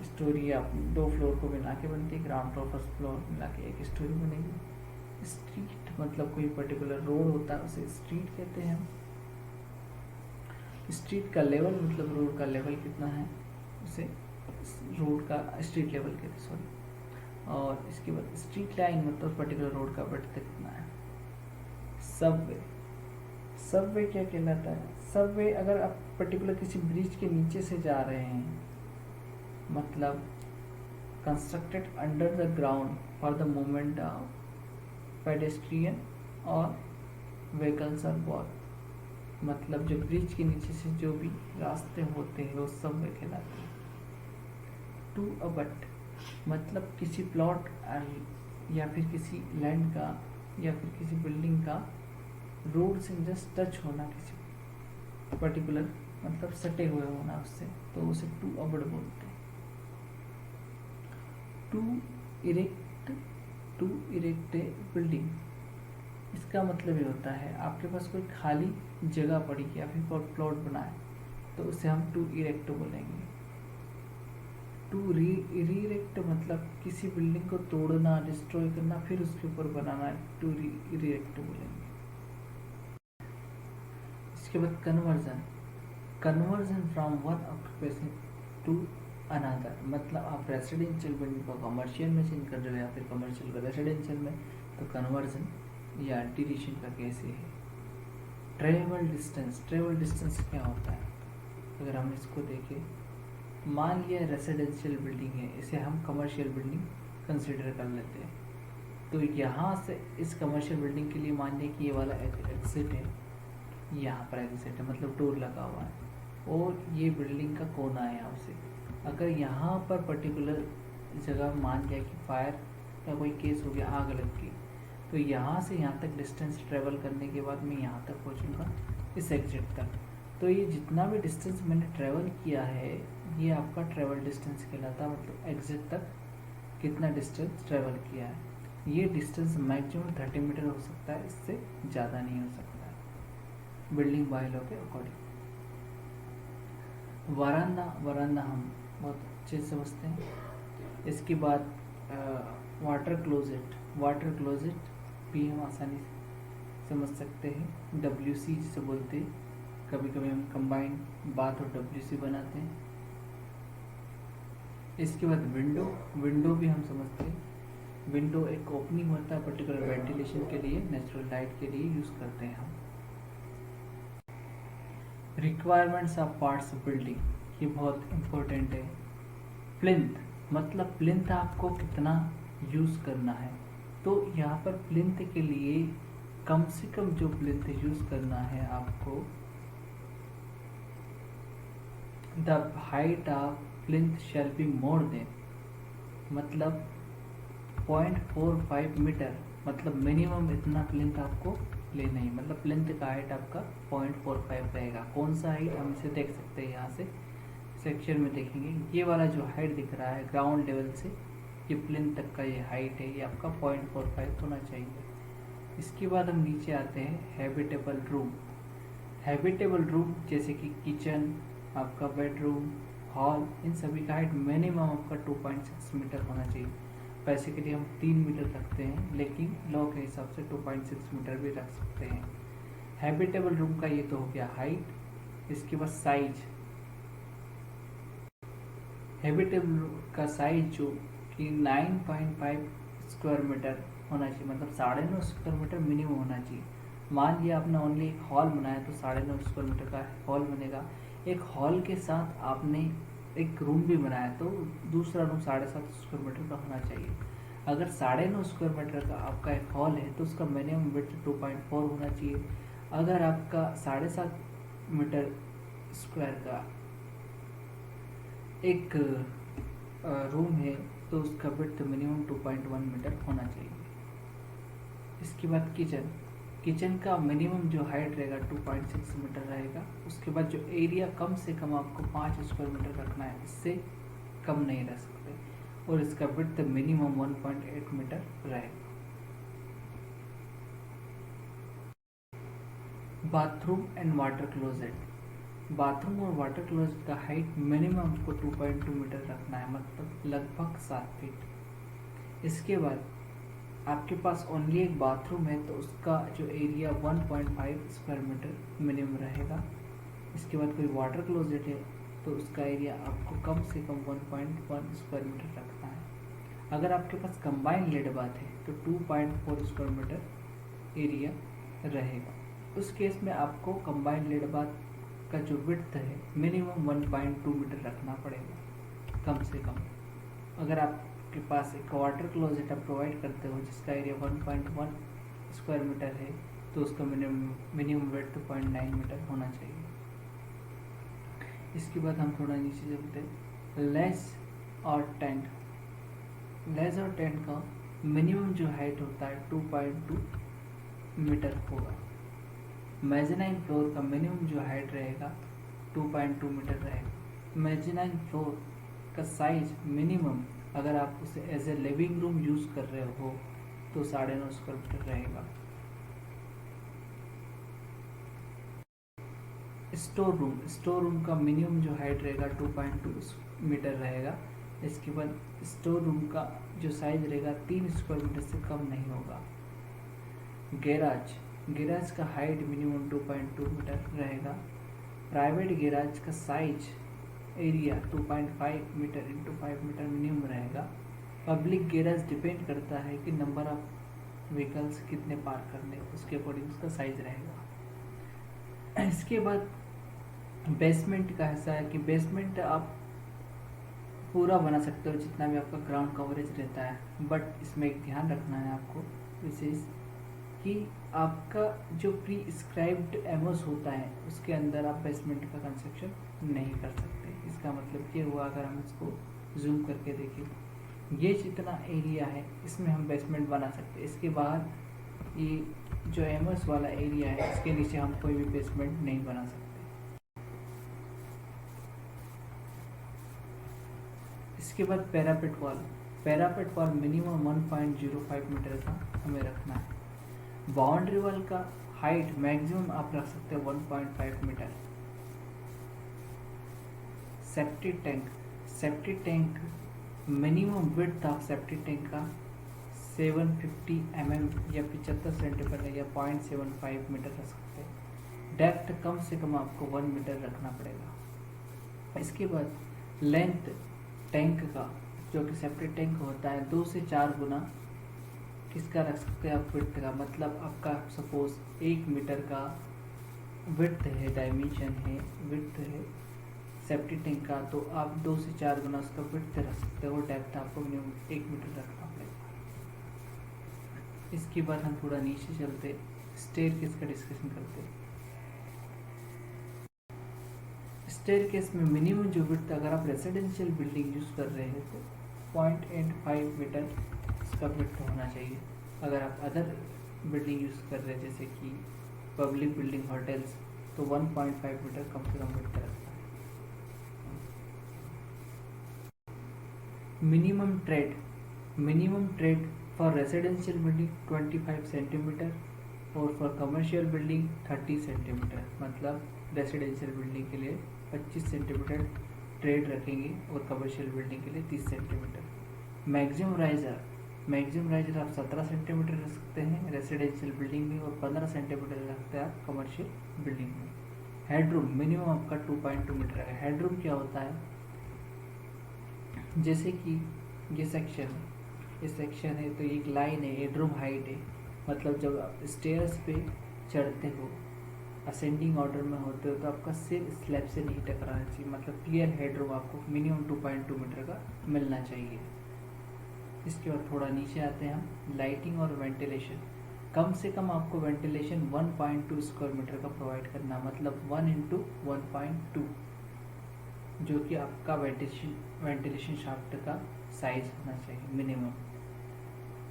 स्टोरी आप 2 फ्लोर को मिला के बनती है, ग्राउंड फ्लोर फर्स्ट फ्लोर मिला के एक स्टोरी बनेगी। स्ट्रीट मतलब कोई पर्टिकुलर रोड होता है उसे स्ट्रीट कहते हैं हम। स्ट्रीट का लेवल मतलब रोड का लेवल कितना है उसे रोड का स्ट्रीट लेवल कहते हैं, सॉरी। और इसके बाद स्ट्रीट लाइन मतलब पर्टिकुलर रोड का ब्रेड्थ कितना है। सबवे क्या कहलाता है, सबवे अगर आप पर्टिकुलर किसी ब्रिज के नीचे से जा रहे हैं, मतलब constructed under the ground for the movement of pedestrian और व्हीकल्स और वॉक, मतलब जो ब्रिज के नीचे से जो भी रास्ते होते हैं वो सबवे कहलाते हैं। टू अबट मतलब किसी प्लॉट या फिर किसी लैंड का या फिर किसी बिल्डिंग का रोड से जस्ट टच होना, किसी पर्टिकुलर मतलब सटे हुए होना उससे, तो उसे टू अबट बोलते हैं। टू इरेक्ट बिल्डिंग, इसका मतलब ये होता है आपके पास कोई खाली जगह पड़ी या फिर कोई प्लॉट बना है तो उसे हम टू इरेक्ट बोलेंगे। टू रीइरेक्ट मतलब किसी बिल्डिंग को तोड़ना, डिस्ट्रॉय करना, फिर उसके ऊपर बनाना, टू रीइरेक्ट बोलेंगे। इसके बाद conversion from one occupation to another, मतलब आप रेसिडेंशियल बिल्डिंग को कमर्शियल में चेंज कर रहे हो या फिर कमर्शियल को रेसिडेंशियल में, तो कन्वर्जन या डिलीशन का कैसे है। ट्रेवल डिस्टेंस क्या होता है, अगर हम इसको देखें, मान लिया रेसिडेंशियल बिल्डिंग है, इसे हम कमर्शियल बिल्डिंग कंसिडर कर लेते हैं, तो यहाँ से इस कमर्शियल बिल्डिंग के लिए मान लिया कि ये वाला एग्जिट है, यहाँ पर एग्जिट है मतलब डोर लगा हुआ है और ये बिल्डिंग का कोना है यहाँ से। अगर यहाँ पर पर्टिकुलर जगह मान लिया कि फायर का कोई केस हो गया, आग लग गई, तो यहाँ से यहाँ तक डिस्टेंस ट्रेवल करने के बाद मैं यहाँ तक पहुँचूँगा इस एग्जिट तक, तो ये जितना भी डिस्टेंस मैंने ट्रेवल किया है ये आपका ट्रेवल डिस्टेंस कहलाता है, मतलब एग्जिट तक कितना डिस्टेंस ट्रेवल किया है। ये डिस्टेंस मैक्सिमम 30 मीटर हो सकता है, इससे ज़्यादा नहीं हो सकता है बिल्डिंग बाय लॉ के अकॉर्डिंग। वरांडा हम बहुत अच्छे से समझते हैं। इसके बाद वाटर क्लोजेट भी हम आसानी से समझ सकते हैं, WC जिसे बोलते हैं, कभी कभी हम कंबाइंड बाथ और WC बनाते हैं। इसके बाद विंडो भी हम समझते हैं। विंडो एक ओपनिंग होता है पर्टिकुलर वेंटिलेशन के लिए, नेचुरल लाइट के लिए यूज़ करते हैं हम। Requirements of parts of building, ये बहुत इम्पोर्टेंट है। प्लिंथ मतलब प्लिंथ आपको कितना यूज़ करना है, तो यहाँ पर प्लिंथ के लिए कम से कम जो प्लिंथ यूज़ करना है आपको, the height of plinth shall be more than, मतलब 0.45 मीटर, मतलब मिनिमम इतना प्लिंथ आपको लेना ही, मतलब प्लिंथ का हाइट आपका 0.45 रहेगा। कौन सा हाइट हम इसे देख सकते हैं, यहाँ से सेक्शन में देखेंगे, ये वाला जो हाइट दिख रहा है ग्राउंड लेवल से ये प्लिंथ तक का ये हाइट है, ये आपका 0.45 होना चाहिए। इसके बाद हम नीचे आते हैं हैबिटेबल रूम जैसे कि किचन, आपका बेडरूम, हॉल, इन सभी का हाइट मिनिमम आपका 2.6 मीटर होना चाहिए। पैसे के लिए हम 3 मीटर रखते हैं, लेकिन लॉ के हिसाब से 2.6 मीटर भी रख सकते हैं। हैबिटेबल रूम का ये तो हो गया हाइट। इसके बाद साइज, हैबिटेबल का साइज जो कि 9.5 स्क्वायर मीटर होना चाहिए, मतलब 9.5 स्क्वायर मीटर मिनिमम होना चाहिए। मान लिया आपने ओनली एक हॉल बनाया तो 9.5 स्क्वायर मीटर का हॉल बनेगा। एक हॉल के साथ आपने एक रूम भी बनाया तो दूसरा रूम 7.5 स्क्वायर मीटर का होना चाहिए। अगर 9.5 स्क्वायर मीटर का आपका एक हॉल है तो उसका मिनिमम विड्थ 2.4 होना चाहिए। अगर आपका 7.5 मीटर स्क्वायर का एक रूम है तो उसका विड्थ मिनिमम 2.1 मीटर होना चाहिए। इसके बाद किचन का मिनिमम जो हाइट रहेगा 2.6 मीटर रहेगा। उसके बाद जो एरिया कम से कम आपको 5 स्क्वायर मीटर रखना है, इससे कम नहीं रह सकते, और इसका विड्थ मिनिमम 1.8 मीटर रहेगा। Bathroom and water closet. Bathroom और वाटर क्लोजेट का हाइट मिनिमम आपको 2.2 मीटर रखना है, मतलब लगभग 7 फीट। इसके बाद आपके पास ओनली एक बाथरूम है तो उसका जो एरिया 1.5 स्क्वायर मीटर मिनिमम रहेगा। इसके बाद कोई वाटर क्लोजेट है तो उसका एरिया आपको कम से कम 1.1 स्क्वायर मीटर रखना है। अगर आपके पास कंबाइंड लेड बाथ है तो 2.4 स्क्वायर मीटर एरिया रहेगा। उस केस में आपको कंबाइंड लेड बाथ का जो विड्थ है मिनिमम 1.2 मीटर रखना पड़ेगा कम से कम। अगर आपके पास एक वाटर क्लोजेट आप प्रोवाइड करते हो जिसका एरिया 1.1 स्क्वायर मीटर है तो उसका मिनिमम विड्थ 0.9 मीटर होना चाहिए। इसके बाद हम थोड़ा नीचे चलते हैं। लेस और टेंट का मिनिमम जो हाइट होता है 2.2 मीटर होगा। मेज़नाइन फ्लोर का मिनिमम जो हाइट रहेगा 2.2 मीटर रहेगा। मेज़नाइन फ्लोर का साइज मिनिमम अगर आप उसे as a living room use कर रहे हो तो 9.5 स्क्वायर मीटर रहेगा। स्टोर रूम का मिनिमम जो हाइट रहेगा 2.2 मीटर रहेगा। इसके बाद स्टोर रूम का जो साइज रहेगा 3 स्क्वायर मीटर से कम नहीं होगा। गैराज का हाइट मिनिमम 2.2 मीटर रहेगा। प्राइवेट गैराज का size area 2.5 metre into 5 metre minimum रहेगा। पब्लिक गैराज डिपेंड करता है कि नंबर ऑफ व्हीकल्स कितने पार्क करने, उसके अकॉर्डिंग उसका साइज रहेगा। इसके बाद बेसमेंट का ऐसा है कि बेसमेंट आप पूरा बना सकते हो जितना भी आपका ग्राउंड कवरेज रहता है, बट इसमें एक ध्यान रखना है आपको विशेष कि आपका जो प्रीस्क्राइब्ड एमओस होता है उसके अंदर आप बेसमेंट का कंस्ट्रक्शन नहीं कर सकते। इसका मतलब ये हुआ, अगर हम इसको जूम करके देखें, ये जितना एरिया है इसमें हम बेसमेंट बना सकते हैं। इसके बाहर ये जो एमओस वाला एरिया है इसके नीचे हम कोई भी बेसमेंट नहीं बना सकते। इसके बाद पैरापेट वॉल मिनिमम 1.05 मीटर का हमें रखना है। बाउंड्री वॉल का हाइट मैक्सिमम आप रख सकते हो 1.5 metre. Septic tank minimum width of septic tank का 750 mm या 75 सेंटीमीटर या 0.75 मीटर रख सकते हैं। डेप्थ कम से कम आपको 1 मीटर रखना पड़ेगा। इसके बाद लेंथ टैंक का, जो कि सेप्टिक टैंक होता है, 2 से 4 गुना किसका रख सकते हैं आप, विड्थ का। मतलब आपका सपोज 1 मीटर का विड्थ है, डायमेंशन है, विड्थ है सेप्टिक टैंक का, तो आप 2 से 4 गुना उसका विड्थ रख सकते हो। डेप्थ आपको मिनिमम 1 मीटर रखना पड़ेगा। इसके बाद हम थोड़ा नीचे चलते, स्टेयरकेस का डिस्कशन करते। स्टेयरकेस में मिनिमम जो विड्थ, अगर आप रेजिडेंशियल बिल्डिंग यूज़ कर रहे हैं तो 0.85 मीटर इसका विड्थ होना चाहिए। अगर आप अदर बिल्डिंग यूज़ कर रहे हैं जैसे कि पब्लिक बिल्डिंग, होटल्स, तो 1.5 मीटर कम से कम विड्थ रखना है। Minimum trade for residential building 25 centimetre और फॉर कमर्शियल बिल्डिंग 30 सेंटीमीटर। मतलब रेजिडेंशियल बिल्डिंग के लिए 25 सेंटीमीटर ट्रेड रखेंगे और कमर्शियल बिल्डिंग के लिए 30 सेंटीमीटर। मैक्सिमम राइजर आप 17 सेंटीमीटर रख सकते हैं रेजिडेंशियल बिल्डिंग में और 15 सेंटीमीटर रखते हैं आप कमर्शियल बिल्डिंग में। हेडरूम मिनिमम आपका 2.2 मीटर है। हेडरूम क्या होता है, जैसे कि ये सेक्शन है तो एक लाइन है, हेडरूम हाइट है। मतलब जब आप स्टेयर्स पे चढ़ते हो, असेंडिंग ऑर्डर में होते हो, तो आपका सिर स्लैब से नहीं टकराना चाहिए। मतलब क्लियर हेडरूम आपको मिनिमम 2.2 मीटर का मिलना चाहिए। इसके बाद थोड़ा नीचे आते हैं हम, लाइटिंग और वेंटिलेशन। कम से कम आपको वेंटिलेशन 1.2 स्क्वायर मीटर का प्रोवाइड करना, मतलब 1 × 1.2। जो कि आपका वेंटिलेशन शाफ्ट का साइज होना चाहिए मिनिमम।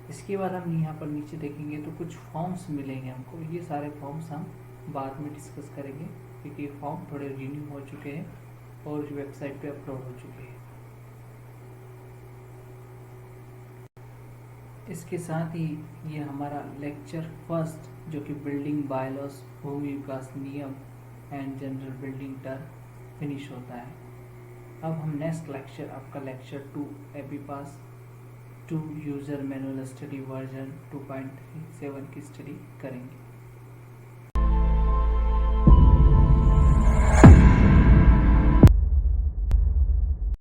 इसके बाद हम यहाँ पर नीचे देखेंगे तो कुछ फॉर्म्स मिलेंगे हमको। ये सारे फॉर्म्स हम बाद में डिस्कस करेंगे क्योंकि ये फॉर्म थोड़े रिन्यू हो चुके हैं और वेबसाइट पे अपलोड हो चुके हैं। इसके साथ ही ये हमारा लेक्चर फर्स्ट जो कि बिल्डिंग बायलॉस, भूमि विकास नियम and general building term finish होता है। अब हम नेक्स्ट लेक्चर आपका lecture 2 एबीपास 2 user manual study version 2.37 की स्टडी करेंगे।